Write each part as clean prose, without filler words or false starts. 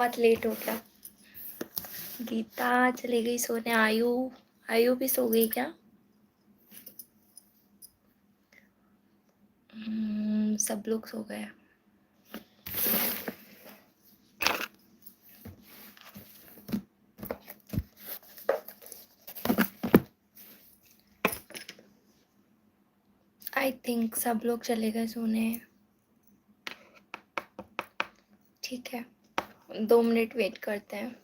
बहुत लेट हो गया। गीता चली गई सोने। आयु आयु भी सो गई क्या? सब लोग सो गए। आई थिंक सब लोग चले गए सोने। ठीक है, 2 मिनट वेट करते हैं।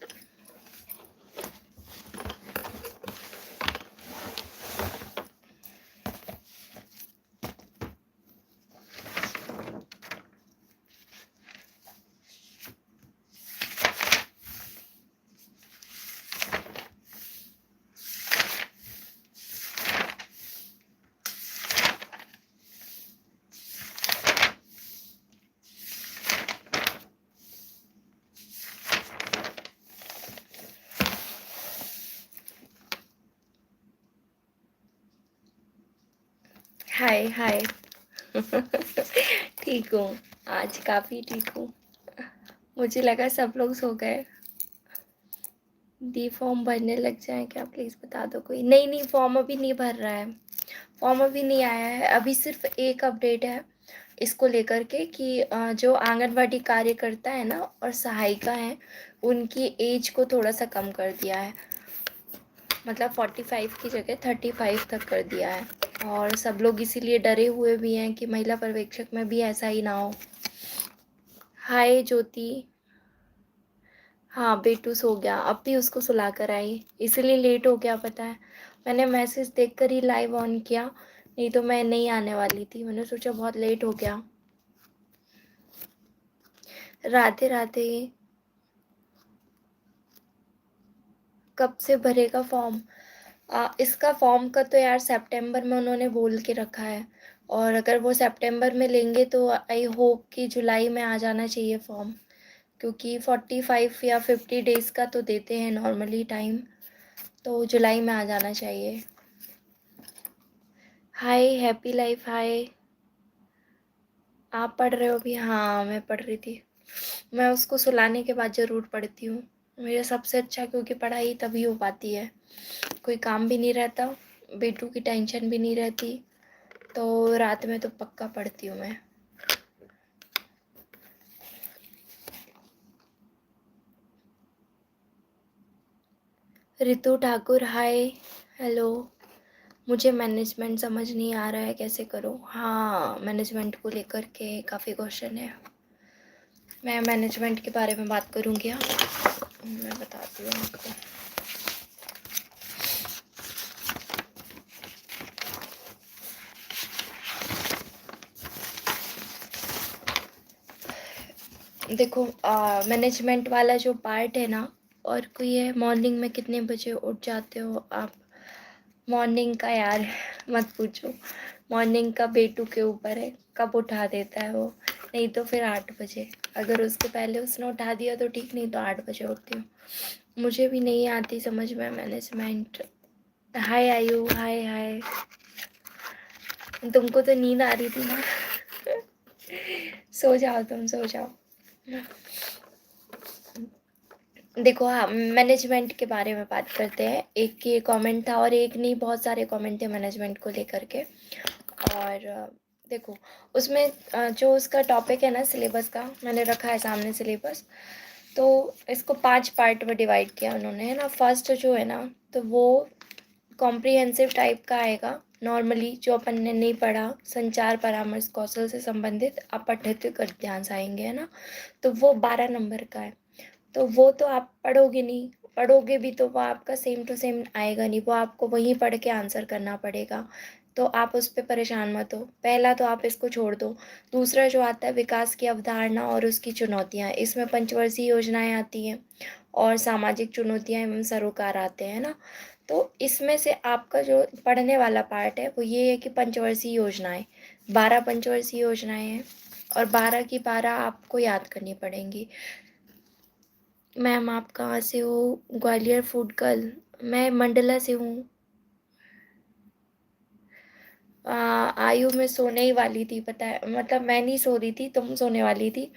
हाय हाय। ठीक हूँ, आज काफ़ी ठीक हूँ। मुझे लगा सब लोग सो गए। डी फॉर्म भरने लग जाए क्या? प्लीज़ बता दो कोई। नहीं नहीं, फॉर्म अभी नहीं भर रहा है। फॉर्म अभी नहीं आया है। अभी सिर्फ एक अपडेट है इसको लेकर के कि जो आंगनवाड़ी कार्यकर्ता है ना और सहायिका हैं, उनकी एज को थोड़ा सा कम कर दिया है। मतलब 45 की जगह 35 तक कर दिया है। और सब लोग इसीलिए डरे हुए भी हैं कि महिला पर्यवेक्षक में भी ऐसा ही ना हो। हाय ज्योति। हाँ, बेटू सो गया। अब भी उसको सुला कर आई, इसीलिए लेट हो गया। पता है, मैंने मैसेज देखकर ही लाइव ऑन किया, नहीं तो मैं नहीं आने वाली थी। मैंने सोचा बहुत लेट हो गया। राधे राधे। कब से भरेगा फॉर्म? इसका फॉर्म का तो यार सितंबर में उन्होंने बोल के रखा है, और अगर वो सितंबर में लेंगे तो आई होप कि जुलाई में आ जाना चाहिए फॉर्म, क्योंकि 45 या 50 डेज़ का तो देते हैं नॉर्मली टाइम, तो जुलाई में आ जाना चाहिए। Hi happy life. हाय, आप पढ़ रहे हो अभी? हाँ, मैं पढ़ रही थी। मैं उसको सुलाने के बाद ज़रूर पढ़ती हूँ। मेरा सबसे अच्छा, क्योंकि पढ़ाई तभी हो पाती है, कोई काम भी नहीं रहता, बेटू की टेंशन भी नहीं रहती, तो रात में तो पक्का पढ़ती हूँ मैं। रितु ठाकुर हाय। हेलो। मुझे मैनेजमेंट समझ नहीं आ रहा है, कैसे करूँ? हाँ, मैनेजमेंट को लेकर के काफ़ी क्वेश्चन है। मैं मैनेजमेंट के बारे में बात करूँगी। हाँ, मैं बताती हूँ आपको। देखो, मैनेजमेंट वाला जो पार्ट है ना, और कोई है मॉर्निंग में कितने बजे उठ जाते हो आप? मॉर्निंग का यार मत पूछो। मॉर्निंग का बेटू के ऊपर है, कब उठा देता है वो। नहीं तो फिर 8 बजे, अगर उसके पहले उसने उठा दिया तो ठीक, नहीं तो 8 बजे उठती हूँ। मुझे भी नहीं आती समझ में मैनेजमेंट। हाय आयु। हाय हाय। तुमको तो नींद आ रही थी ना? सो जाओ, तुम सो जाओ। देखो, हाँ, मैनेजमेंट के बारे में बात करते हैं। एक ये कमेंट था, और एक नहीं, बहुत सारे कमेंट थे मैनेजमेंट को लेकर के। और देखो, उसमें जो उसका टॉपिक है ना सिलेबस का, मैंने रखा है सामने सिलेबस, तो इसको 5 पार्ट में डिवाइड किया उन्होंने, है ना। फर्स्ट जो है ना, तो वो कॉम्प्रिहेंसिव टाइप का आएगा। नॉर्मली जो अपन ने नहीं पढ़ा, संचार परामर्श कौशल से संबंधित अपठित गद्यांश आएंगे, है ना। तो वो 12 नंबर का है। तो वो तो आप पढ़ोगे नहीं, पढ़ोगे भी तो वो आपका सेम टू सेम आएगा नहीं, वो आपको वहीं पढ़ के आंसर करना पड़ेगा। तो आप उस पर परेशान मत हो। पहला तो आप इसको छोड़ दो। दूसरा जो आता है, विकास की अवधारणा और उसकी चुनौतियाँ, इसमें पंचवर्षीय योजनाएं आती हैं और सामाजिक चुनौतियाँ एवं सरोकार आते हैं ना। तो इसमें से आपका जो पढ़ने वाला पार्ट है वो ये है कि पंचवर्षीय योजनाएं, 12 पंचवर्षीय योजनाएं हैं, और 12 की 12 आपको याद करनी पड़ेंगी। मैम आप कहाँ से हो? Gwalior food girl. मैं मंडला से हूँ। आयु मैं सोने ही वाली थी, पता है, मतलब मैं नहीं सो रही थी, तुम सोने वाली थी।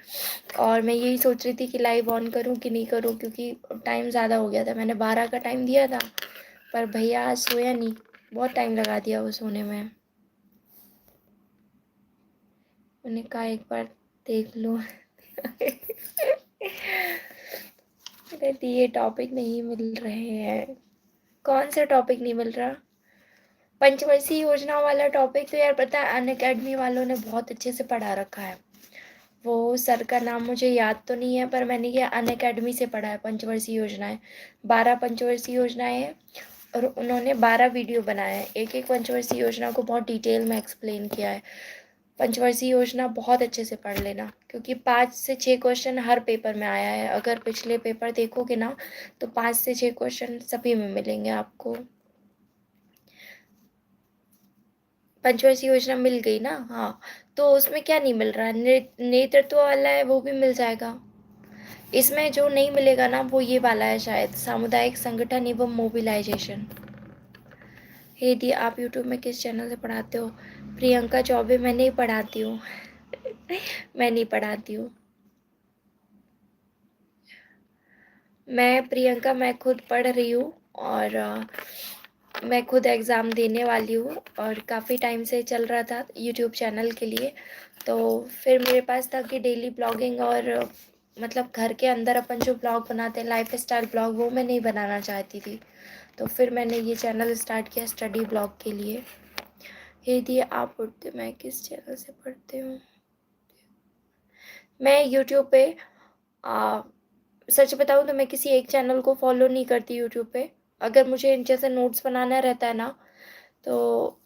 और मैं यही सोच रही थी कि लाइव ऑन करूं कि नहीं करूं, क्योंकि टाइम ज़्यादा हो गया था। मैंने 12 का टाइम दिया था, पर भैया आज सोया नहीं, बहुत टाइम लगा दिया वो सोने में। मैंने कहा एक बार देख लो। कहती ये टॉपिक नहीं मिल रहे हैं। कौन सा टॉपिक नहीं मिल रहा? पंचवर्षीय योजना वाला टॉपिक तो यार पता है अनअकैडमी वालों ने बहुत अच्छे से पढ़ा रखा है। वो सर का नाम मुझे याद तो नहीं है, पर मैंने ये अनअकैडमी से पढ़ा है। पंचवर्षीय योजनाएं 12 पंचवर्षीय योजनाएं हैं, और उन्होंने 12 वीडियो बनाए हैं। एक एक पंचवर्षीय योजना को बहुत डिटेल में एक्सप्लेन किया है। पंचवर्षीय योजना बहुत अच्छे से पढ़ लेना, क्योंकि 5 से 6 क्वेश्चन हर पेपर में आया है। अगर पिछले पेपर देखोगे ना, तो 5 से 6 क्वेश्चन सभी में मिलेंगे आपको। पंचवर्षीय योजना मिल गई ना? हाँ, तो उसमें क्या नहीं मिल रहा है? नेतृत्व वाला है, वो भी मिल जाएगा। इसमें जो नहीं मिलेगा ना, वो ये वाला है शायद, सामुदायिक संगठन एवं मोबिलाइजेशन। हे दी, आप यूट्यूब में किस चैनल से पढ़ाते हो? प्रियंका चौबे। मैं नहीं पढ़ाती हूँ। मैं नहीं पढ़ाती हूँ। मैं प्रियंका, मैं खुद पढ़ रही हूँ, और मैं खुद एग्ज़ाम देने वाली हूँ, और काफ़ी टाइम से चल रहा था यूट्यूब चैनल के लिए। तो फिर मेरे पास था कि डेली ब्लॉगिंग, और मतलब घर के अंदर अपन जो ब्लॉग बनाते हैं लाइफ स्टाइल ब्लॉग, वो मैं नहीं बनाना चाहती थी। तो फिर मैंने ये चैनल स्टार्ट किया स्टडी ब्लॉग के लिए। हे दिए, आप पढ़ते, मैं किस चैनल से पढ़ती हूँ? मैं यूट्यूब पे आ, सच बताऊँ तो मैं किसी एक चैनल को फॉलो नहीं करती यूट्यूब पे। अगर मुझे जैसे नोट्स बनाना रहता है ना, तो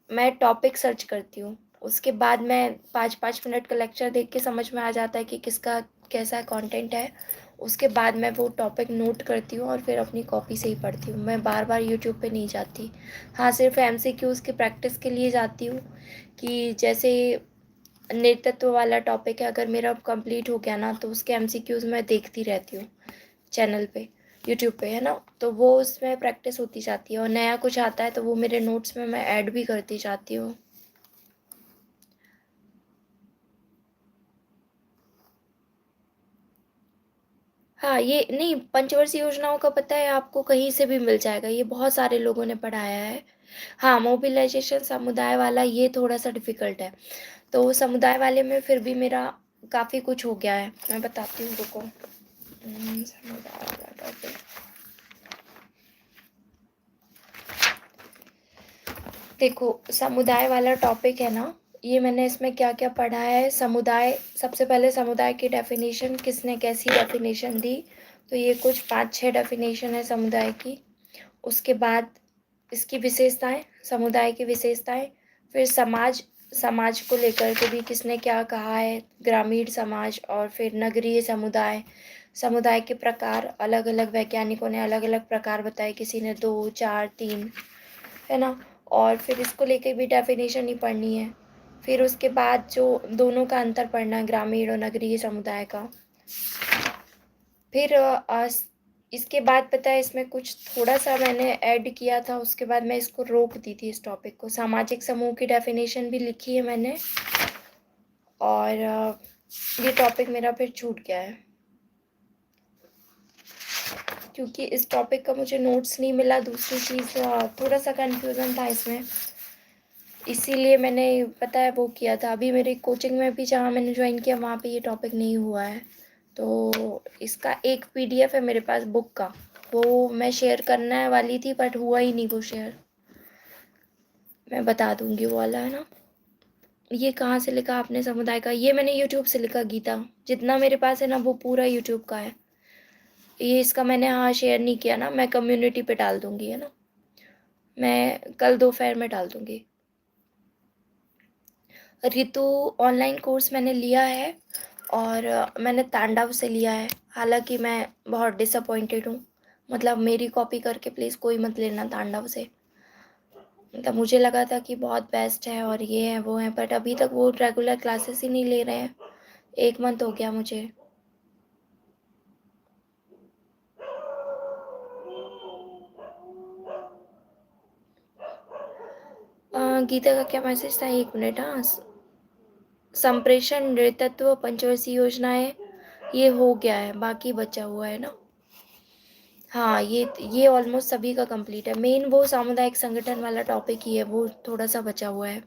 मैं टॉपिक सर्च करती हूँ। उसके बाद मैं 5-5 मिनट का लेक्चर देख के समझ में आ जाता है कि किसका कैसा कंटेंट है। उसके बाद मैं वो टॉपिक नोट करती हूँ, और फिर अपनी कॉपी से ही पढ़ती हूँ। मैं बार बार यूट्यूब पे नहीं जाती। हाँ, सिर्फ एमसीक्यूज़ की प्रैक्टिस के लिए जाती हूँ, कि जैसे नेतृत्व वाला टॉपिक है, अगर मेरा कंप्लीट हो गया ना, तो उसके एमसीक्यूज़ मैं देखती रहती हूँ चैनल पे, यूट्यूब पे, है ना? तो वो उसमें प्रैक्टिस होती जाती है, और नया कुछ आता है तो वो मेरे नोट्स में मैं ऐड भी करती जाती हूँ। हाँ, ये नहीं, पंचवर्षीय योजनाओं का पता है आपको, कहीं से भी मिल जाएगा, ये बहुत सारे लोगों ने पढ़ाया है। हाँ, मोबिलाइजेशन समुदाय वाला ये थोड़ा सा डिफ़िकल्ट है। तो समुदाय वाले में फिर भी मेरा काफ़ी कुछ हो गया है। मैं बताती हूँ, रुको। समुदाय वाला टॉपिक, देखो, समुदाय वाला टॉपिक है ना, ये मैंने इसमें क्या क्या पढ़ा है। समुदाय, सबसे पहले समुदाय की डेफिनेशन किसने कैसी डेफिनेशन दी, तो ये कुछ 5-6 डेफिनेशन है समुदाय की। उसके बाद इसकी विशेषताएं, समुदाय की विशेषताएं। फिर समाज, समाज को लेकर के भी किसने क्या कहा है, ग्रामीण समाज और फिर नगरीय समुदाय। समुदाय के प्रकार अलग अलग, वैज्ञानिकों ने अलग अलग प्रकार बताए, किसी ने 2, 4, 3, है ना? और फिर इसको लेके भी डेफिनेशन ही पढ़नी है। फिर उसके बाद जो दोनों का अंतर पढ़ना है, ग्रामीण और नगरीय समुदाय का। फिर इसके बाद पता है इसमें कुछ थोड़ा सा मैंने ऐड किया था, उसके बाद मैं इसको रोक दी थी, इस टॉपिक को। सामाजिक समूह की डेफिनेशन भी लिखी है मैंने, और ये टॉपिक मेरा फिर छूट गया है, क्योंकि इस टॉपिक का मुझे नोट्स नहीं मिला। दूसरी चीज़, थोड़ा सा कन्फ्यूज़न था इसमें, इसीलिए मैंने, पता है, वो किया था। अभी मेरी कोचिंग में भी जहाँ मैंने ज्वाइन किया, वहाँ पे ये टॉपिक नहीं हुआ है। तो इसका एक पीडीएफ है मेरे पास बुक का, वो मैं शेयर करने वाली थी, बट हुआ ही नहीं वो शेयर। मैं बता दूंगी वो वाला, है ना? ये कहाँ से लिखा आपने समुदाय का? ये मैंने यूट्यूब से लिखा, गीता। जितना मेरे पास है ना, वो पूरा यूट्यूब का है। ये इसका मैंने, हाँ, शेयर नहीं किया ना, मैं कम्युनिटी पे डाल दूंगी, है ना? मैं कल दोपहर में डाल दूंगी। ऋतु ऑनलाइन कोर्स मैंने लिया है, और मैंने तांडव से लिया है। हालांकि मैं बहुत डिसअपॉइंटेड हूँ, मतलब मेरी कॉपी करके प्लीज़ कोई मत लेना तांडव से। मतलब मुझे लगा था कि बहुत बेस्ट है, और ये है वो है, बट अभी तक वो रेगुलर क्लासेस ही नहीं ले रहे हैं। 1 मंथ हो गया मुझे। गीता का क्या मैसेज था, 1 मिनट। हाँ, संप्रेषण, नृतत्व, पंचवर्षीय योजनाएं, ये हो गया है, बाकी बचा हुआ है ना। हाँ, ये ऑलमोस्ट सभी का कंप्लीट है। मेन वो सामुदायिक संगठन वाला टॉपिक ही है, वो थोड़ा सा बचा हुआ है।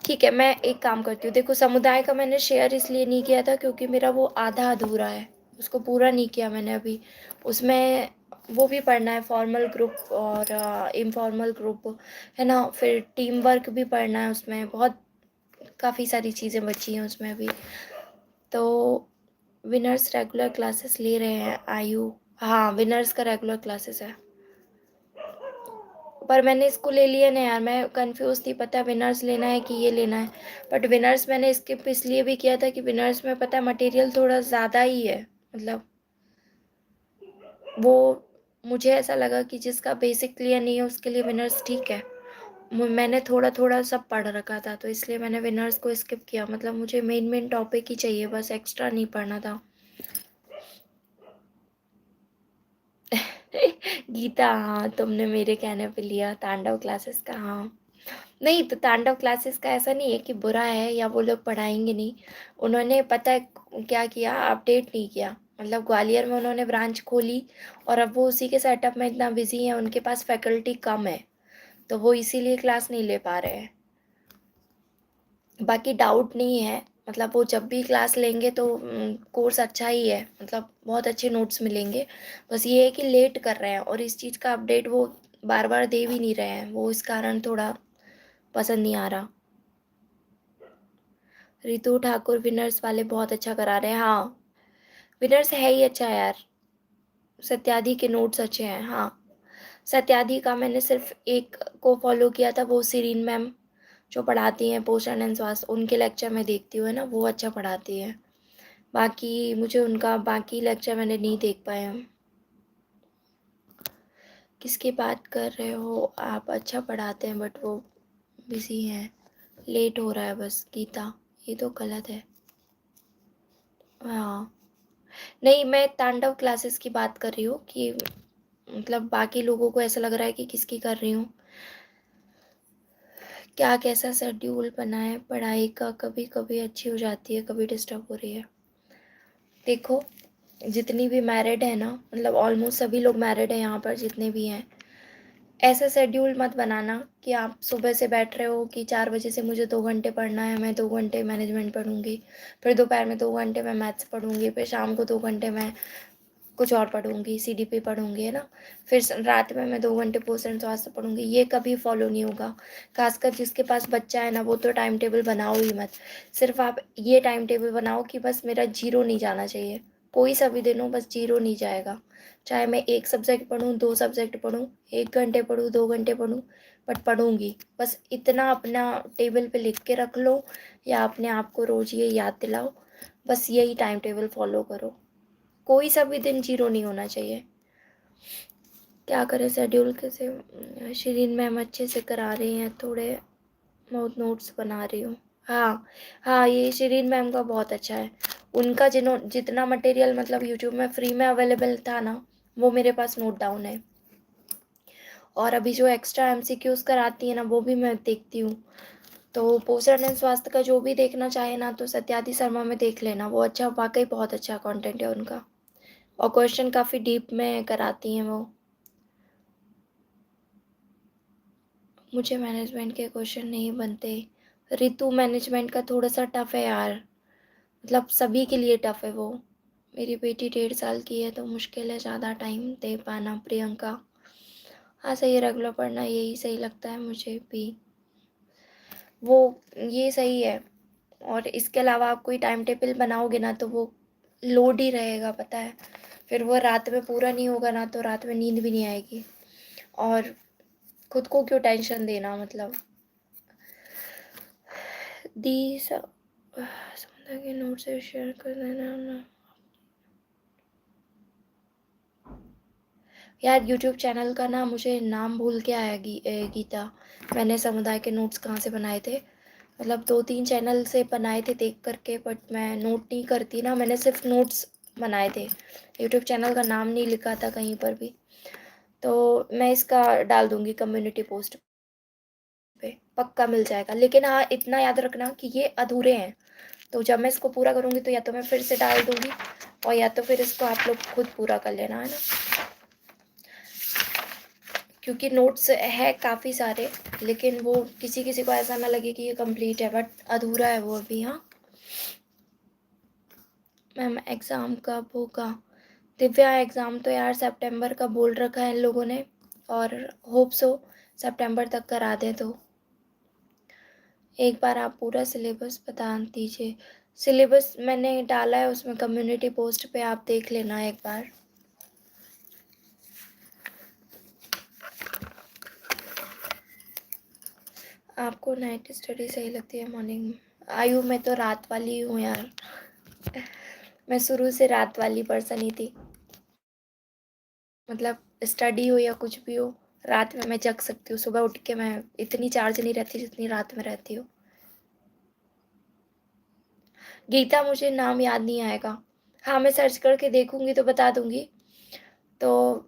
ठीक है, मैं एक काम करती हूँ। देखो, समुदाय का मैंने शेयर इसलिए नहीं किया था क्योंकि मेरा वो आधा अधूरा है, उसको पूरा नहीं किया मैंने अभी। उसमें वो भी पढ़ना है, फॉर्मल ग्रुप और इनफॉर्मल ग्रुप, है ना। फिर टीम वर्क भी पढ़ना है, उसमें बहुत काफ़ी सारी चीज़ें बची हैं उसमें अभी। तो विनर्स रेगुलर क्लासेस ले रहे हैं आयु। हाँ, विनर्स का रेगुलर क्लासेस है, पर मैंने इसको ले लिया ना यार, मैं कंफ्यूज थी, पता है विनर्स लेना है कि ये लेना है। बट विनर्स मैंने स्किप इसलिए भी किया था कि विनर्स में पता है मटेरियल थोड़ा ज़्यादा ही है, मतलब वो मुझे ऐसा लगा कि जिसका बेसिक क्लियर नहीं है उसके लिए विनर्स ठीक है। मैंने थोड़ा थोड़ा सब पढ़ रखा था, तो इसलिए मैंने विनर्स को स्किप किया। मतलब मुझे मेन मेन टॉपिक ही चाहिए, बस एक्स्ट्रा नहीं पढ़ना था। गीता, हाँ तुमने मेरे कहने पे लिया तांडव क्लासेस का। हाँ, नहीं तो तांडव क्लासेस का ऐसा नहीं है कि बुरा है या वो लोग पढ़ाएंगे नहीं। उन्होंने पता है क्या किया, अपडेट नहीं किया। मतलब ग्वालियर में उन्होंने ब्रांच खोली और अब वो उसी के सेटअप में इतना बिजी है, उनके पास फैकल्टी कम है, तो वो इसीलिए क्लास नहीं ले पा रहे हैं। बाकी डाउट नहीं है, मतलब वो जब भी क्लास लेंगे तो कोर्स अच्छा ही है, मतलब बहुत अच्छे नोट्स मिलेंगे। बस ये है कि लेट कर रहे हैं और इस चीज़ का अपडेट वो बार बार दे भी नहीं रहे हैं, वो इस कारण थोड़ा पसंद नहीं आ रहा। रितु ठाकुर विनर्स वाले बहुत अच्छा करा रहे हैं। हाँ, विनर्स है ही अच्छा यार, सत्यादि के नोट्स अच्छे हैं। हाँ, सत्यादि का मैंने सिर्फ एक को फॉलो किया था, वो सीरीन मैम जो पढ़ाती हैं पोषण एंड स्वास्थ्य, उनके लेक्चर में देखती हूँ, है ना, वो अच्छा पढ़ाती है। बाकी मुझे उनका बाकी लेक्चर मैंने नहीं देख पाए हैं। किसकी बात कर रहे हो आप? अच्छा पढ़ाते हैं बट वो बिजी हैं, लेट हो रहा है बस। गीता, ये तो गलत है। हाँ, नहीं मैं तांडव क्लासेस की बात कर रही हूँ कि मतलब बाकी लोगों को ऐसा लग रहा है कि किसकी कर रही हूँ। क्या कैसा शेड्यूल बना है पढ़ाई का? कभी कभी अच्छी हो जाती है, कभी डिस्टर्ब हो रही है। देखो, जितनी भी मैरिड है ना, मतलब ऑलमोस्ट सभी लोग मैरिड हैं यहाँ पर जितने भी हैं, ऐसा शेड्यूल मत बनाना कि आप सुबह से बैठ रहे हो कि 4 बजे से मुझे 2 घंटे पढ़ना है, मैं 2 घंटे मैनेजमेंट पढ़ूंगी, फिर दोपहर में 2 घंटे मैं मैथ्स पढ़ूंगी, फिर शाम को 2 घंटे मैं कुछ और पढ़ूंगी, सीडीपी पढ़ूंगी, है ना, फिर रात में मैं 2 घंटे पोषण स्वास्थ्य पढ़ूंगी। ये कभी फॉलो नहीं होगा। खासकर जिसके पास बच्चा है ना, वो तो टाइम टेबल बनाओ ही मत। सिर्फ आप ये टाइम टेबल बनाओ कि बस मेरा जीरो नहीं जाना चाहिए, कोई सा भी दिन हो बस जीरो नहीं जाएगा। चाहे मैं एक सब्जेक्ट पढ़ूँ, 2 सब्जेक्ट पढ़ूँ, 1 घंटे पढ़ूँ, 2 घंटे पढ़ूँ, बट पढ़ूंगी। बस इतना अपना टेबल पे लिख के रख लो या अपने आप को रोज ये याद दिलाओ, बस यही टाइम टेबल फॉलो करो। कोई सा भी दिन जीरो नहीं होना चाहिए। क्या करें शेड्यूल कैसे? शिरीन मैम अच्छे से करा रही हैं, थोड़े बहुत नोट्स बना रही हूँ। हाँ, हाँ ये शिरीन मैम का बहुत अच्छा है। उनका जितना मटेरियल मतलब यूट्यूब में फ्री में अवेलेबल था ना, वो मेरे पास नोट डाउन है। और अभी जो एक्स्ट्रा एमसीक्यूज कराती है ना, वो भी मैं देखती हूँ। तो पोषण एंड स्वास्थ्य का जो भी देखना चाहे ना, तो सत्यादि शर्मा में देख लेना, वो अच्छा, वाकई बहुत अच्छा कंटेंट है उनका, और क्वेश्चन काफ़ी डीप में कराती हैं वो। मुझे मैनेजमेंट के क्वेश्चन नहीं बनते। ऋतु, मैनेजमेंट का थोड़ा सा टफ है यार, मतलब सभी के लिए टफ है वो। मेरी बेटी 1.5 साल की है तो मुश्किल है ज़्यादा टाइम दे पाना। प्रियंका, हाँ सही है, रेगुलर पढ़ना यही सही लगता है मुझे भी, वो ये सही है। और इसके अलावा आप कोई टाइम टेबल बनाओगे ना तो वो लोड ही रहेगा, पता है, फिर वो रात में पूरा नहीं होगा ना, तो रात में नींद भी नहीं आएगी। और खुद को क्यों टेंशन देना, मतलब दी समुद्र के नोट से शेयर कर देना ना यार। यूट्यूब चैनल का ना मुझे नाम भूल के आया, गीता। मैंने समुदाय के नोट्स कहाँ से बनाए थे, मतलब 2-3 चैनल से बनाए थे देख करके, बट मैं नोट नहीं करती ना, मैंने सिर्फ नोट्स बनाए थे। यूट्यूब चैनल का नाम नहीं लिखा था कहीं पर भी। तो मैं इसका डाल दूँगी कम्युनिटी पोस्ट पे, पक्का मिल जाएगा। लेकिन हाँ, इतना याद रखना कि ये अधूरे हैं, तो जब मैं इसको पूरा करूँगी तो या तो मैं फिर से डाल दूँगी और या तो फिर इसको आप लोग खुद पूरा कर लेना, है ना? क्योंकि नोट्स है काफ़ी सारे, लेकिन वो किसी-किसी को ऐसा ना लगे कि ये कंप्लीट है, बट अधूरा है वो अभी। हाँ, मैम एग्ज़ाम कब होगा? दिव्या, एग्ज़ाम तो यार सितंबर का बोल रखा है इन लोगों ने, और होप सो सितंबर तक करा दें। तो एक बार आप पूरा सिलेबस बता दीजिए। सिलेबस मैंने डाला है उसमें कम्युनिटी पोस्ट पे, आप देख लेना एक बार। आपको नाइट स्टडी सही लगती है मॉर्निंग में? आयु, मैं तो रात वाली ही हूँ यार। मैं शुरू से रात वाली पर्सन ही थी। मतलब स्टडी हो या कुछ भी हो, रात में मैं जग सकती हूँ। सुबह उठ के मैं इतनी चार्ज नहीं रहती जितनी रात में रहती हूँ। गीता, मुझे नाम याद नहीं आएगा। हाँ, मैं सर्च करके देखूँगी तो बता दूँगी। तो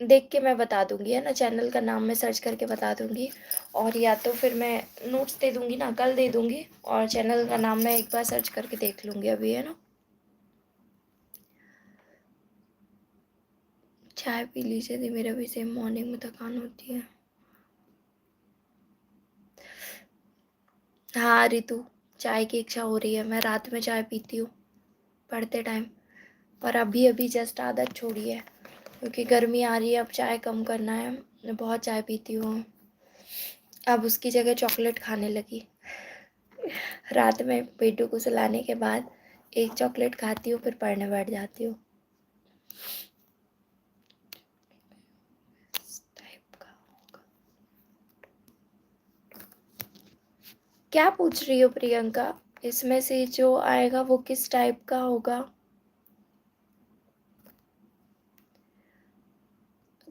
देख के मैं बता दूँगी, है ना? चैनल का नाम मैं सर्च करके बता दूँगी, और या तो फिर मैं नोट्स दे दूँगी ना, कल दे दूँगी, और चैनल का नाम मैं एक बार सर्च करके देख लूँगी अभी, है ना? चाय पी लीजिए दी, मेरा भी सेम मॉर्निंग में थकान होती है। हाँ रितु, चाय की इच्छा हो रही है। मैं रात में चाय पीती हूँ पढ़ते टाइम, पर अभी अभी जस्ट आदत छोड़ी है क्योंकि गर्मी आ रही है, अब चाय कम करना है। मैं बहुत चाय पीती हूँ, अब उसकी जगह चॉकलेट खाने लगी। रात में बेटू को सुलाने के बाद एक चॉकलेट खाती हूँ, फिर पढ़ने बैठ जाती हूँ। इस टाइप का होगा। क्या पूछ रही हो प्रियंका? इसमें से जो आएगा वो किस टाइप का होगा?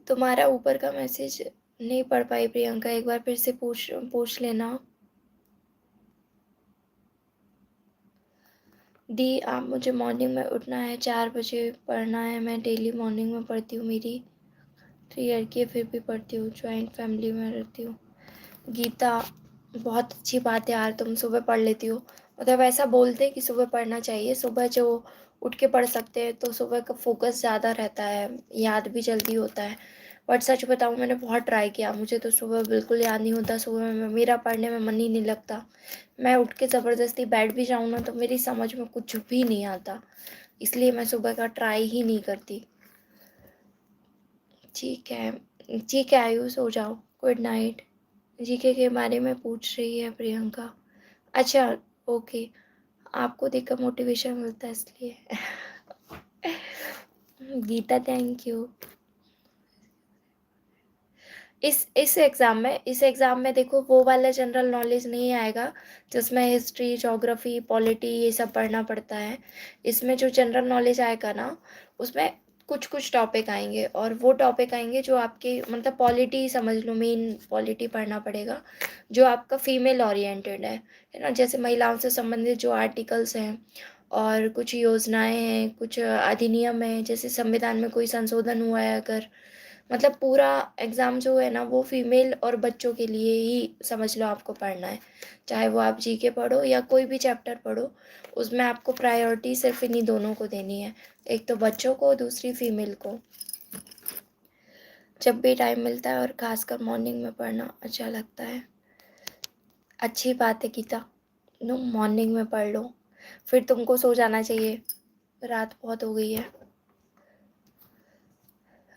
तुम्हारा ऊपर का मैसेज नहीं पढ़ पाई प्रियंका, एक बार फिर से पूछ पूछ लेना। दी, आप मुझे मॉर्निंग में उठना है, 4 बजे पढ़ना है। मैं डेली मॉर्निंग में पढ़ती हूँ। मेरी 3 ईयर की है, फिर भी पढ़ती हूँ। जॉइंट फैमिली में रहती हूँ। गीता, बहुत अच्छी बात है यार, तुम सुबह पढ़ लेती हो। मतलब ऐसा बोलते हैं कि सुबह पढ़ना चाहिए। सुबह जो उठ के पढ़ सकते हैं तो सुबह का फोकस ज़्यादा रहता है, याद भी जल्दी होता है। बट सच बताऊँ, मैंने बहुत ट्राई किया, मुझे तो सुबह बिल्कुल याद नहीं होता। सुबह में मेरा पढ़ने में मन ही नहीं लगता। मैं उठ के ज़बरदस्ती बैठ भी जाऊँ ना तो मेरी समझ में कुछ भी नहीं आता, इसलिए मैं सुबह का ट्राई ही नहीं करती। ठीक है, ठीक है आयुष, सो जाओ, गुड नाइट। जीके के बारे में पूछ रही है प्रियंका। अच्छा, ओके, आपको देखकर मोटिवेशन मिलता है इसलिए। Geeta, thank you. इस एग्ज़ाम में देखो, वो वाला जनरल नॉलेज नहीं आएगा जिसमें हिस्ट्री, ज्योग्राफी, पॉलिटी ये सब पढ़ना पड़ता है। इसमें जो जनरल नॉलेज आएगा ना, उसमें कुछ कुछ टॉपिक आएंगे, और वो टॉपिक आएंगे जो आपके, मतलब पॉलिटी समझ लो, मेन पॉलिटी पढ़ना पड़ेगा जो आपका फीमेल ओरिएंटेड है ना? जैसे महिलाओं से संबंधित जो आर्टिकल्स हैं और कुछ योजनाएं हैं, कुछ अधिनियम हैं, जैसे संविधान में कोई संशोधन हुआ है अगर, मतलब पूरा एग्ज़ाम जो है ना वो फीमेल और बच्चों के लिए ही समझ लो आपको पढ़ना है। चाहे वो आप जीके पढ़ो या कोई भी चैप्टर पढ़ो, उसमें आपको प्रायोरिटी सिर्फ इन्हीं दोनों को देनी है, एक तो बच्चों को, दूसरी फीमेल को। जब भी टाइम मिलता है और खासकर मॉर्निंग में पढ़ना अच्छा लगता है। अच्छी बात है गीता, तुम मॉर्निंग में पढ़ लो, फिर तुमको सो जाना चाहिए, रात बहुत हो गई है।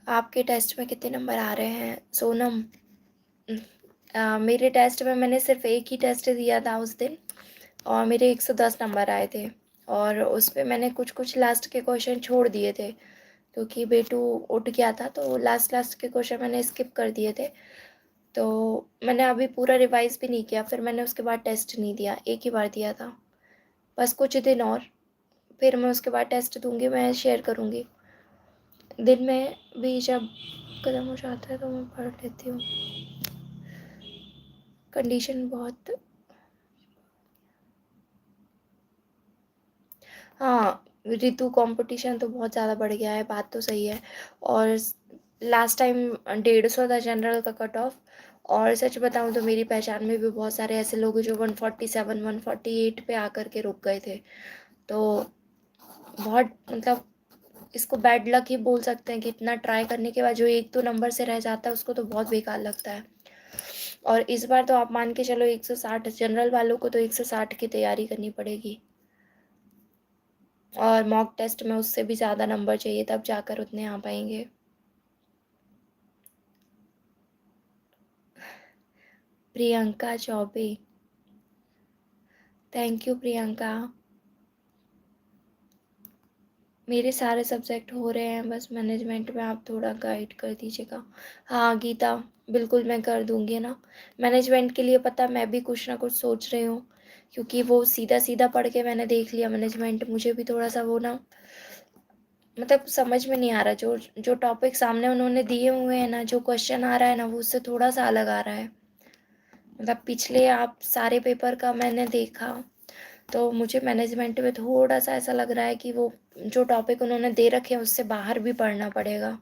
आपके टेस्ट में कितने नंबर आ रहे हैं सोनम? मेरे टेस्ट में मैंने सिर्फ एक ही टेस्ट दिया था उस दिन, और मेरे 110 नंबर आए थे, और उस पे मैंने कुछ कुछ लास्ट के क्वेश्चन छोड़ दिए थे क्योंकि बेटू उठ गया था, तो लास्ट लास्ट के क्वेश्चन मैंने स्किप कर दिए थे। तो मैंने अभी पूरा रिवाइज भी नहीं किया, फिर मैंने उसके बाद टेस्ट नहीं दिया, एक ही बार दिया था। बस कुछ दिन और, फिर मैं उसके बाद टेस्ट दूंगी, मैं शेयर करूँगी। दिन में भी जब खत्म हो जाता है तो मैं पढ़ लेती हूँ। कंडीशन बहुत, हाँ, ऋतु कंपटीशन तो बहुत ज़्यादा बढ़ गया है, बात तो सही है। और लास्ट टाइम 150 था जनरल का कट ऑफ। और सच बताऊं तो मेरी पहचान में भी बहुत सारे ऐसे लोग हैं जो 147 148 पे आकर के रुक गए थे। तो बहुत मतलब इसको बैड लक ही बोल सकते हैं कि इतना ट्राई करने के बाद जो एक दो नंबर से रह जाता है उसको तो बहुत बेकार लगता है। और इस बार तो आप मान के चलो 160, जनरल वालों को तो 160 की तैयारी करनी पड़ेगी। और मॉक टेस्ट में उससे भी ज़्यादा नंबर चाहिए, तब जाकर उतने आ पाएंगे। Priyanka Choubey, thank you Priyanka. मेरे सारे सब्जेक्ट हो रहे हैं, बस मैनेजमेंट में आप थोड़ा गाइड कर दीजिएगा। हाँ गीता, बिल्कुल मैं कर दूंगी ना। मैनेजमेंट के लिए पता मैं भी कुछ ना कुछ सोच रही हूँ, क्योंकि वो सीधा सीधा पढ़ के मैंने देख लिया मैनेजमेंट, मुझे भी थोड़ा सा वो ना मतलब समझ में नहीं आ रहा। जो जो टॉपिक सामने उन्होंने दिए हुए हैं ना, जो क्वेश्चन आ रहा है ना, वो उससे थोड़ा सा अलग आ रहा है। मतलब पिछले आप सारे पेपर का मैंने देखा, तो मुझे मैनेजमेंट में थोड़ा सा ऐसा लग रहा है कि वो जो टॉपिक उन्होंने दे रखे हैं उससे बाहर भी पढ़ना पड़ेगा।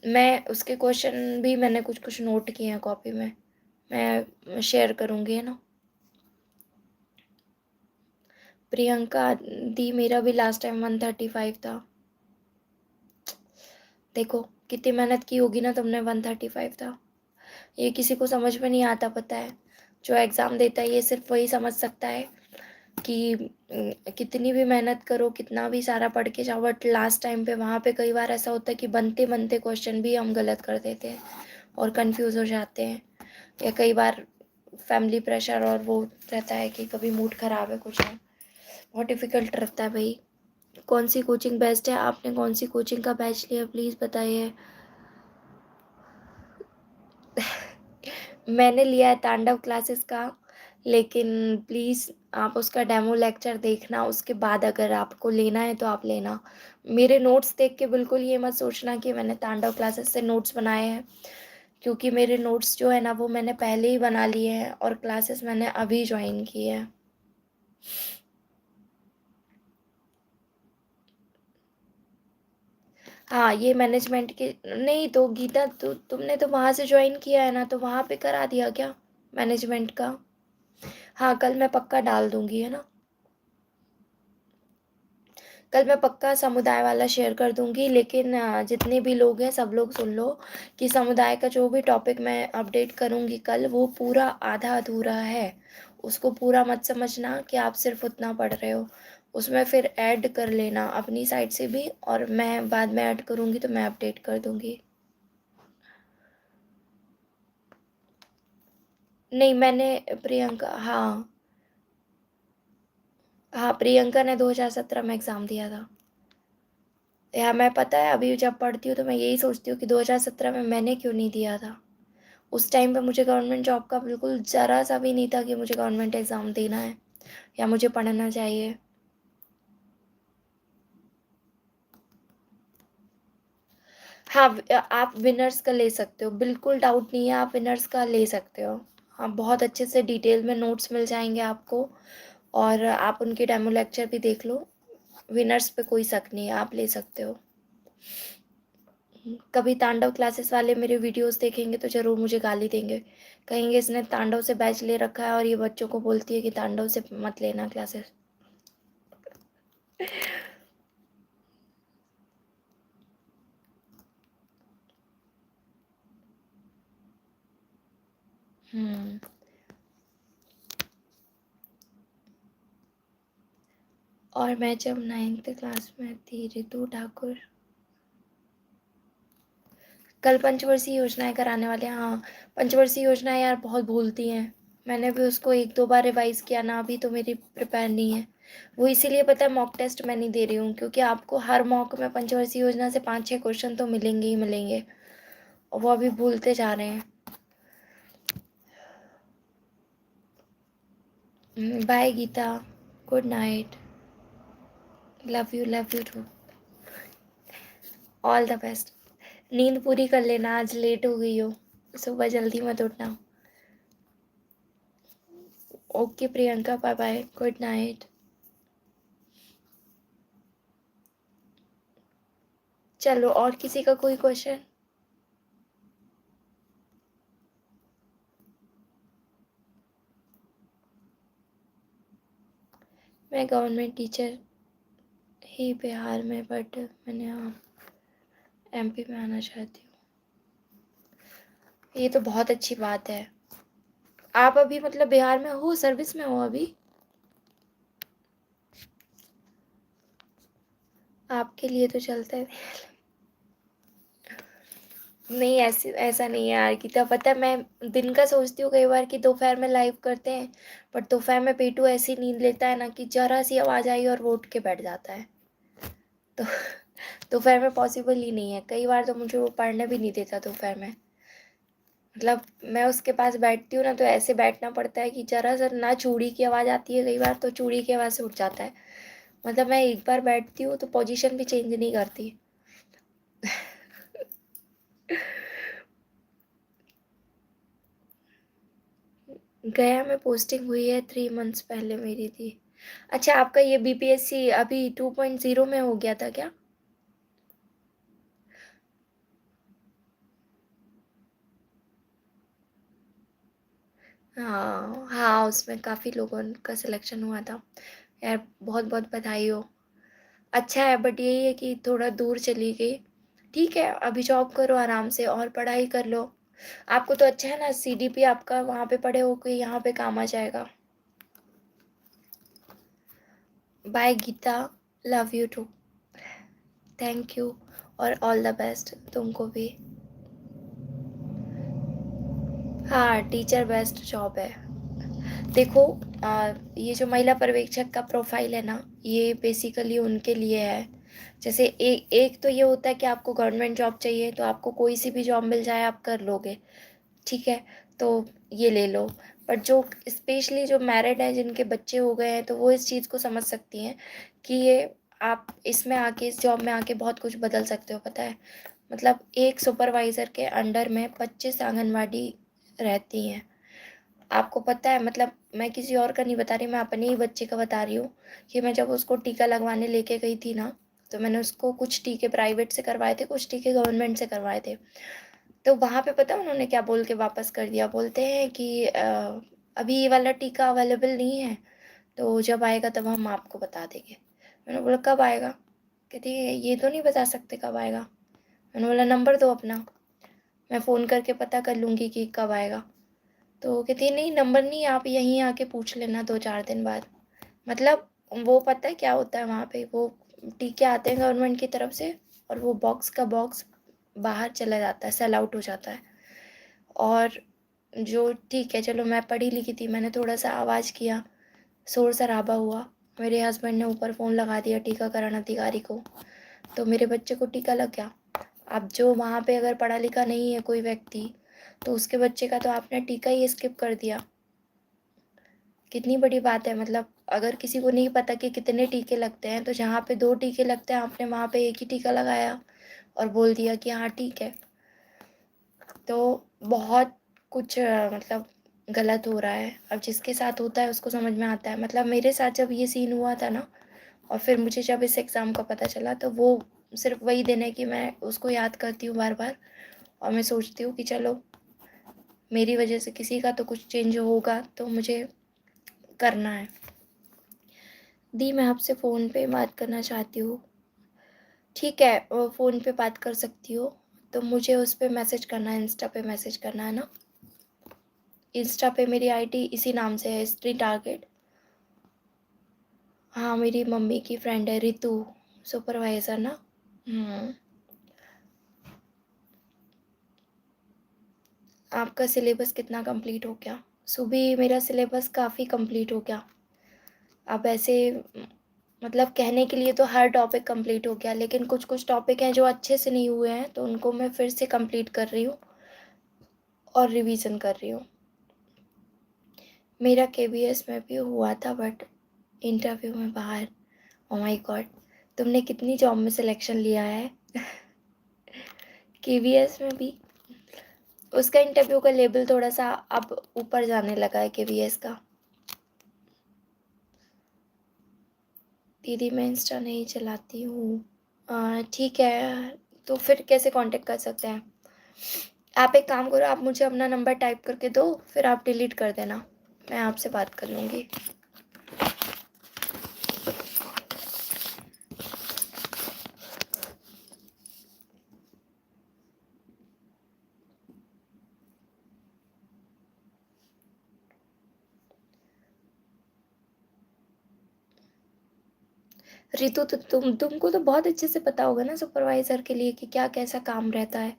मैं उसके क्वेश्चन भी मैंने कुछ कुछ नोट किए हैं कॉपी में, मैं शेयर करूँगी, है ना। प्रियंका दी, मेरा भी लास्ट टाइम 135 था। देखो कितनी मेहनत की होगी ना तुमने, 135 था। ये किसी को समझ में नहीं आता, पता है। जो एग्ज़ाम देता है ये सिर्फ वही समझ सकता है कि कितनी भी मेहनत करो, कितना भी सारा पढ़ के जाओ, बट लास्ट टाइम पे वहाँ पे कई बार ऐसा होता है कि बनते बनते क्वेश्चन भी हम गलत कर देते हैं और कंफ्यूज हो जाते हैं। या कई बार फैमिली प्रेशर और वो रहता है कि कभी मूड ख़राब है, कुछ है, बहुत डिफ़िकल्ट रहता है भाई। कौन सी कोचिंग बेस्ट है? आपने कौन सी कोचिंग का बैच लिया, प्लीज़ बताइए। मैंने लिया है तांडव क्लासेस का, लेकिन प्लीज़ आप उसका डेमो लेक्चर देखना, उसके बाद अगर आपको लेना है तो आप लेना। मेरे नोट्स देख के बिल्कुल ये मत सोचना कि मैंने तांडव क्लासेस से नोट्स बनाए हैं, क्योंकि मेरे नोट्स जो है ना वो मैंने पहले ही बना लिए हैं और क्लासेस मैंने अभी ज्वाइन की है। हाँ ये मैनेजमेंट के नहीं तो गीता, तुमने तो वहाँ से ज्वाइन किया है ना, तो वहाँ पे करा दिया क्या मैनेजमेंट का? हाँ कल मैं पक्का डाल दूंगी, है ना। कल मैं पक्का समुदाय वाला शेयर कर दूंगी, लेकिन जितने भी लोग हैं सब लोग सुन लो कि समुदाय का जो भी टॉपिक मैं अपडेट करूंगी कल, वो पूरा आधा अधूरा है। उसको पूरा मत समझना कि आप सिर्फ उतना पढ़ रहे हो, उसमें फिर ऐड कर लेना अपनी साइड से भी, और मैं बाद में ऐड करूंगी तो मैं अपडेट कर दूंगी। नहीं मैंने, प्रियंका, हाँ हाँ प्रियंका ने 2017 में एग्ज़ाम दिया था। या मैं, पता है अभी जब पढ़ती हूँ तो मैं यही सोचती हूँ कि 2017 में मैंने क्यों नहीं दिया था। उस टाइम पे मुझे गवर्नमेंट जॉब का बिल्कुल ज़रा सा भी नहीं था कि मुझे गवर्नमेंट एग्ज़ाम देना है या मुझे पढ़ना चाहिए। हाँ आप विनर्स का ले सकते हो, बिल्कुल डाउट नहीं है, आप विनर्स का ले सकते हो। हाँ बहुत अच्छे से डिटेल में नोट्स मिल जाएंगे आपको, और आप उनके डेमो लेक्चर भी देख लो। विनर्स पे कोई शक नहीं है, आप ले सकते हो। कभी तांडव क्लासेस वाले मेरे वीडियोस देखेंगे तो ज़रूर मुझे गाली देंगे, कहेंगे इसने तांडव से बैच ले रखा है और ये बच्चों को बोलती है कि तांडव से मत लेना क्लासेस। हम्म। और मैं जब 9th क्लास में थी, रितु ठाकुर, कल पंचवर्षीय योजनाएं कराने वाले हैं। हाँ पंचवर्षीय योजनाएं यार बहुत भूलती हैं, मैंने भी उसको एक दो बार रिवाइज किया ना, अभी तो मेरी प्रिपेयर नहीं है। वो इसीलिए पता है मॉक टेस्ट मैं नहीं दे रही हूँ, क्योंकि आपको हर मॉक में पंचवर्षीय योजना से 5-6 क्वेश्चन तो मिलेंगे ही मिलेंगे, और वो अभी भूलते जा रहे हैं। Bye Geeta, good night, love you too, all the best. नींद पूरी कर लेना, आज लेट हो गई हो, सुबह जल्दी मत उठना। Okay Priyanka, bye bye, good night. चलो, और किसी का कोई क्वेश्चन? मैं गवर्नमेंट टीचर ही बिहार में, बट मैंने एमपी में आना चाहती हूँ। ये तो बहुत अच्छी बात है। आप अभी मतलब बिहार में हो, सर्विस में हो अभी? आपके लिए तो चलता है। नहीं, ऐसी ऐसा नहीं है यार, कि क्या पता है, मैं दिन का सोचती हूँ कई बार कि दोपहर में लाइव करते हैं, बट दोपहर में पेटू ऐसी नींद लेता है ना कि जरा सी आवाज़ आई और वो उठ के बैठ जाता है। तो दोपहर में पॉसिबल ही नहीं है। कई बार तो मुझे वो पढ़ने भी नहीं देता दोपहर में। मतलब मैं उसके पास बैठती हूँ ना, तो ऐसे बैठना पड़ता है कि जरा सा ना चूड़ी की आवाज़ आती है, कई बार तो चूड़ी की आवाज़ से उठ जाता है। मतलब मैं एक बार बैठती हूँ तो पोजीशन भी चेंज नहीं करती। गया में पोस्टिंग हुई है, 3 मंथ्स पहले मेरी थी। अच्छा, आपका ये बीपीएससी अभी 2.0 में हो गया था क्या? हाँ हाँ, उसमें काफ़ी लोगों का सिलेक्शन हुआ था। यार बहुत बहुत बधाई हो। अच्छा है, बट यही है कि थोड़ा दूर चली गई। ठीक है, अभी जॉब करो आराम से और पढ़ाई कर लो। आपको तो अच्छा है ना, सीडीपी आपका वहाँ पे पढ़े हो के यहाँ पे काम आ जाएगा। Bye Geeta, love you too. Thank you, और ऑल द बेस्ट तुमको भी। हाँ, टीचर बेस्ट जॉब है। देखो, ये जो महिला पर्यवेक्षक का प्रोफाइल है ना, ये बेसिकली उनके लिए है। जैसे एक एक तो ये होता है कि आपको गवर्नमेंट जॉब चाहिए, तो आपको कोई सी भी जॉब मिल जाए आप कर लोगे, ठीक है, तो ये ले लो। बट जो स्पेशली जो मैरिड है, जिनके बच्चे हो गए हैं, तो वो इस चीज़ को समझ सकती हैं कि ये आप इसमें आके, इस जॉब में आके बहुत कुछ बदल सकते हो, पता है। मतलब एक सुपरवाइज़र के अंडर में 25 आंगनवाड़ी रहती हैं। आपको पता है, मतलब मैं किसी और का नहीं बता रही, मैं अपने ही बच्चे का बता रही हूँ कि मैं जब उसको टीका लगवाने लेके गई थी ना, तो मैंने उसको कुछ टीके प्राइवेट से करवाए थे, कुछ टीके गवर्नमेंट से करवाए थे। तो वहाँ पे पता है उन्होंने क्या बोल के वापस कर दिया? बोलते हैं कि अभी ये वाला टीका अवेलेबल नहीं है, तो जब आएगा तब हम आपको बता देंगे। मैंने बोला कब आएगा? कहती है ये तो नहीं बता सकते कब आएगा। मैंने बोला नंबर दो अपना, मैं फ़ोन करके पता कर लूँगी कि कब आएगा। तो कहती है नहीं, नंबर नहीं, आप यहीं आके पूछ लेना 2-4 दिन बाद। मतलब वो पता है क्या होता है वहाँ पे, वो टीके आते हैं गवर्नमेंट की तरफ से, और वो बॉक्स का बॉक्स बाहर चला जाता है, सेल आउट हो जाता है। और जो, ठीक है चलो, मैं पढ़ी लिखी थी, मैंने थोड़ा सा आवाज़ किया, शोर शराबा हुआ, मेरे हस्बैंड ने ऊपर फ़ोन लगा दिया टीकाकरण अधिकारी को, तो मेरे बच्चे को टीका लग गया। अब जो वहाँ पे अगर पढ़ा लिखा नहीं है कोई व्यक्ति, तो उसके बच्चे का तो आपने टीका ही स्किप कर दिया। कितनी बड़ी बात है। मतलब अगर किसी को नहीं पता कि कितने टीके लगते हैं, तो जहाँ पे 2 टीके लगते हैं, आपने वहाँ पे 1 ही टीका लगाया और बोल दिया कि हाँ ठीक है। तो बहुत कुछ मतलब गलत हो रहा है। अब जिसके साथ होता है उसको समझ में आता है। मतलब मेरे साथ जब ये सीन हुआ था ना, और फिर मुझे जब इस एग्ज़ाम का पता चला, तो वो सिर्फ वही दिन है कि मैं उसको याद करती हूँ बार बार, और मैं सोचती हूँ कि चलो, मेरी वजह से किसी का तो कुछ चेंज होगा, तो मुझे करना है। दी, मैं आपसे फ़ोन पे बात करना चाहती हूँ। ठीक है, फ़ोन पे बात कर सकती हो, तो मुझे उस पे मैसेज करना है, इंस्टा पे मैसेज करना है ना। इंस्टा पे मेरी आईडी इसी नाम से है, स्ट्रीट टारगेट। हाँ, मेरी मम्मी की फ्रेंड है रितु, सुपरवाइज़र ना। आपका सिलेबस कितना कंप्लीट हो गया? सुबह मेरा सिलेबस काफ़ी कंप्लीट हो गया। अब ऐसे मतलब कहने के लिए तो हर टॉपिक कंप्लीट हो गया, लेकिन कुछ कुछ टॉपिक हैं जो अच्छे से नहीं हुए हैं, तो उनको मैं फिर से कंप्लीट कर रही हूँ और रिवीजन कर रही हूँ। मेरा केबीएस में भी हुआ था, बट इंटरव्यू में बाहर। ओ माय गॉड, तुमने कितनी जॉब में सिलेक्शन लिया है? केबीएस में भी उसका इंटरव्यू का लेवल थोड़ा सा अब ऊपर जाने लगा है केबीएस का। दीदी, मैं इंस्टा नहीं चलाती हूँ। ठीक है, तो फिर कैसे कांटेक्ट कर सकते हैं? आप एक काम करो, आप मुझे अपना नंबर टाइप करके दो, फिर आप डिलीट कर देना, मैं आपसे बात कर लूँगी। रितु, तो तुमको तो बहुत अच्छे से पता होगा ना सुपरवाइज़र के लिए कि क्या कैसा काम रहता है।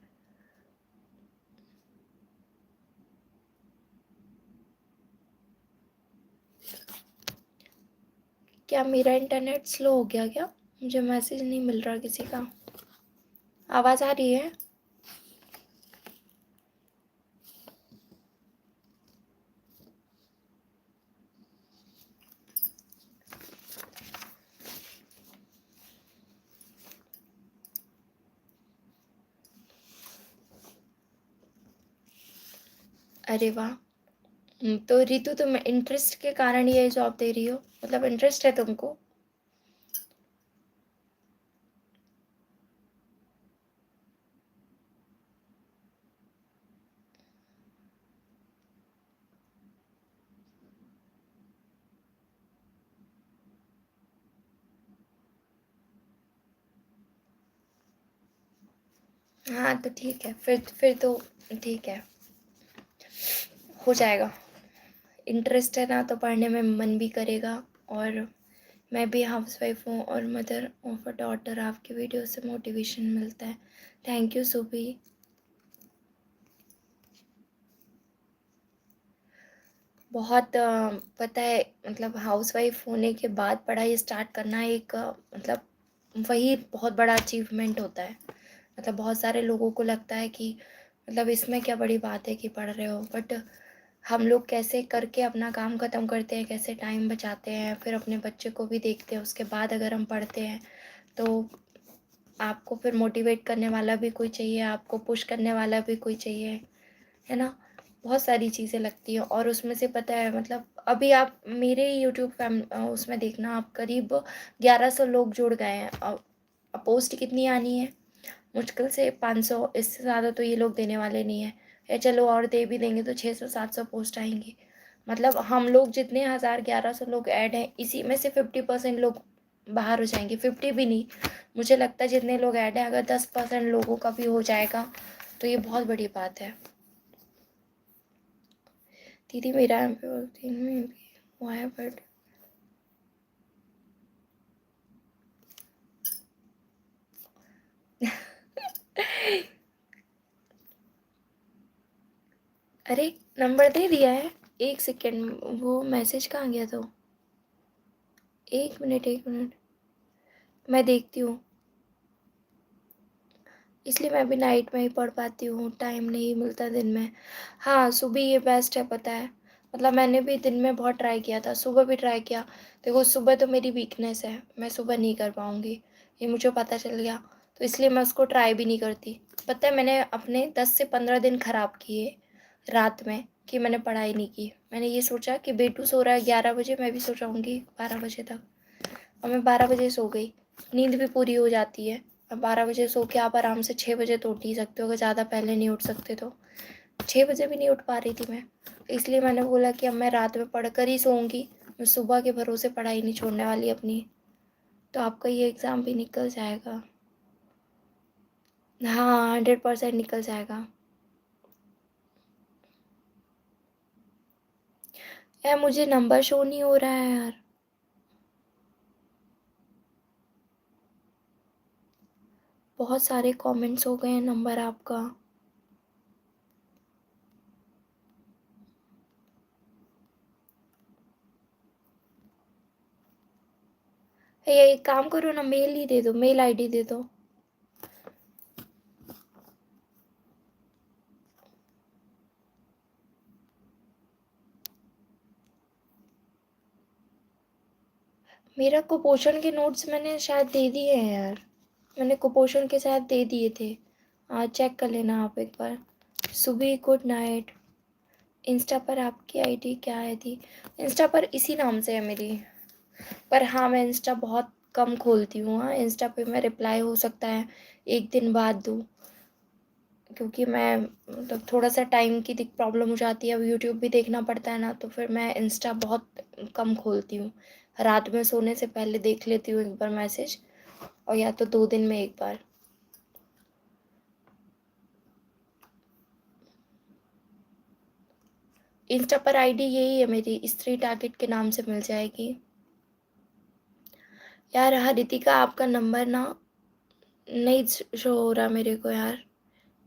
क्या मेरा इंटरनेट स्लो हो गया क्या? मुझे मैसेज नहीं मिल रहा किसी का। आवाज़ आ रही है? अरे वाह! तो रितु, तुम इंटरेस्ट के कारण ये जॉब दे रही हो? मतलब इंटरेस्ट है तुमको? हाँ, तो ठीक है, फिर तो ठीक है, हो जाएगा। इंटरेस्ट है ना तो पढ़ने में मन भी करेगा। और मैं भी हाउसवाइफ हूँ और मदर ऑफ अ डॉटर, आपकी वीडियो से मोटिवेशन मिलता है। थैंक यू सुबी। बहुत पता है, मतलब हाउसवाइफ होने के बाद पढ़ाई स्टार्ट करना एक मतलब वही बहुत बड़ा अचीवमेंट होता है। मतलब बहुत सारे लोगों को लगता है कि मतलब इसमें क्या बड़ी बात है कि पढ़ रहे हो, बट हम लोग कैसे करके अपना काम ख़त्म करते हैं, कैसे टाइम बचाते हैं, फिर अपने बच्चे को भी देखते हैं, उसके बाद अगर हम पढ़ते हैं तो आपको फिर मोटिवेट करने वाला भी कोई चाहिए, आपको पुश करने वाला भी कोई चाहिए, है ना? बहुत सारी चीज़ें लगती हैं और उसमें से पता है, मतलब अभी आप मेरे यूट्यूब उसमें देखना, आप करीब 1100 लोग जुड़ गए हैं। अब पोस्ट कितनी आनी है? मुश्किल से 500, इससे ज़्यादा तो ये लोग देने वाले नहीं हैं। या चलो और दे भी देंगे तो 600-700 पोस्ट आएंगी। मतलब हम लोग जितने 1000-1100 लोग ऐड हैं, इसी में से 50% लोग बाहर हो जाएंगे। 50 भी नहीं, मुझे लगता है जितने लोग ऐड हैं, अगर 10% लोगों का भी हो जाएगा तो ये बहुत बड़ी बात है। दीदी मेरा दिन में भी हुआ है, बट अरे नंबर दे दिया है। एक सेकेंड, वो मैसेज कहाँ गया? तो एक मिनट, एक मिनट, मैं देखती हूँ। इसलिए मैं भी नाइट में ही पढ़ पाती हूँ, टाइम नहीं मिलता दिन में। हाँ, सुबह ये बेस्ट है, पता है। मतलब मैंने भी दिन में बहुत ट्राई किया था, सुबह भी ट्राई किया। देखो सुबह तो मेरी वीकनेस है, मैं सुबह नहीं कर पाऊँगी, ये मुझे पता चल गया। तो इसलिए मैं उसको ट्राई भी नहीं करती। पता है, मैंने अपने 10 से 15 दिन ख़राब किए रात में कि मैंने पढ़ाई नहीं की। मैंने ये सोचा कि बेटू सो रहा है 11 बजे, मैं भी सो जाऊँगी 12 बजे तक, और मैं 12 बजे सो गई। नींद भी पूरी हो जाती है। अब 12 बजे सो के आप आराम से 6 बजे तो उठ ही सकते हो, अगर ज़्यादा पहले नहीं उठ सकते तो। 6 बजे भी नहीं उठ पा रही थी मैं, इसलिए मैंने बोला कि अब मैं रात में पढ़ कर ही सोऊंगी। मैं सुबह के भरोसे पढ़ाई नहीं छोड़ने वाली अपनी। तो आपका ये एग्ज़ाम भी निकल जाएगा। हाँ, 100% निकल जाएगा। यार मुझे नंबर शो नहीं हो रहा है यार। बहुत सारे कमेंट्स हो गए हैं, नंबर आपका। ये एक काम करो ना, मेल ही दे दो, मेल आईडी दे दो। मेरा कुपोषण के नोट्स मैंने शायद दे दिए हैं यार। मैंने कुपोषण के साथ दे दिए थे। हाँ, चेक कर लेना आप एक बार। सुबह गुड नाइट। इंस्टा पर आपकी आईडी क्या है थी? इंस्टा पर इसी नाम से है मेरी। पर हाँ, मैं इंस्टा बहुत कम खोलती हूँ। हाँ, इंस्टा पे मैं रिप्लाई हो सकता है 1 दिन बाद दूँ, क्योंकि मैं मतलब थोड़ा-सा टाइम की प्रॉब्लम हो जाती है। अब यूट्यूब भी देखना पड़ता है ना, तो फिर मैं इंस्टा बहुत कम खोलती हूँ। रात में सोने से पहले देख लेती हूँ एक बार मैसेज, और या तो 2 दिन में 1 बार। इंस्टा पर आईडी यही है मेरी, स्त्री टारगेट के नाम से मिल जाएगी। यार रितिका, आपका नंबर ना नहीं शो हो रहा मेरे को यार,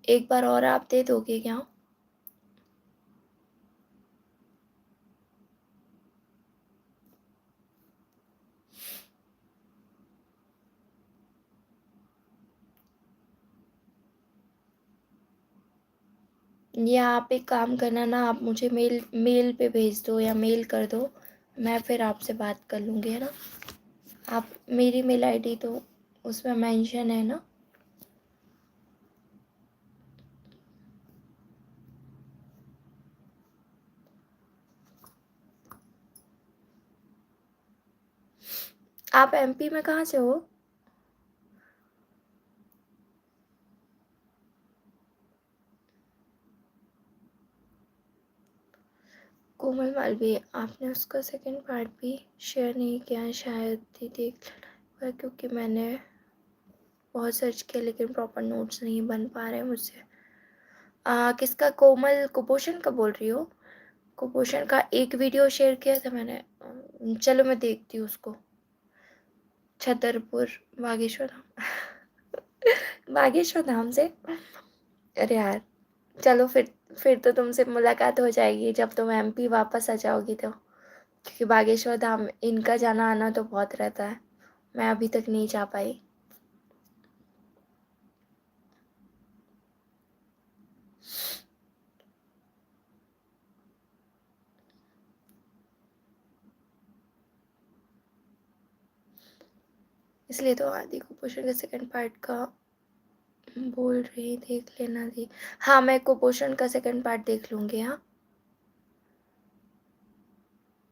एक बार और आप दे दोगे क्या? या आप एक काम करना ना, आप मुझे मेल मेल पे भेज दो या मेल कर दो, मैं फिर आपसे बात कर लूँगी, है ना? आप मेरी मेल आईडी तो उसमें मेंशन है ना? आप एमपी में कहाँ से हो? कोमल मालवीय, आपने उसका सेकंड पार्ट भी शेयर नहीं किया है, शायद ही देख लेना, क्योंकि मैंने बहुत सर्च किया लेकिन प्रॉपर नोट्स नहीं बन पा रहे मुझसे। किसका? कोमल कुपोषण का बोल रही हो? कुपोषण का एक वीडियो शेयर किया था मैंने, चलो मैं देखती हूँ उसको। छतरपुर, बागेश्वर धाम बागेश्वर धाम से। अरे यार, चलो फिर तो तुमसे मुलाकात हो जाएगी जब तुम एमपी वापस आ जाओगी तो, क्योंकि बागेश्वर धाम इनका जाना आना तो बहुत रहता है, मैं अभी तक नहीं जा पाई। इसलिए तो आदि कुपोषण के सेकंड पार्ट का बोल रही, देख लेना दी। हाँ, मैं कुपोषण का सेकंड पार्ट देख लूँगी। हाँ,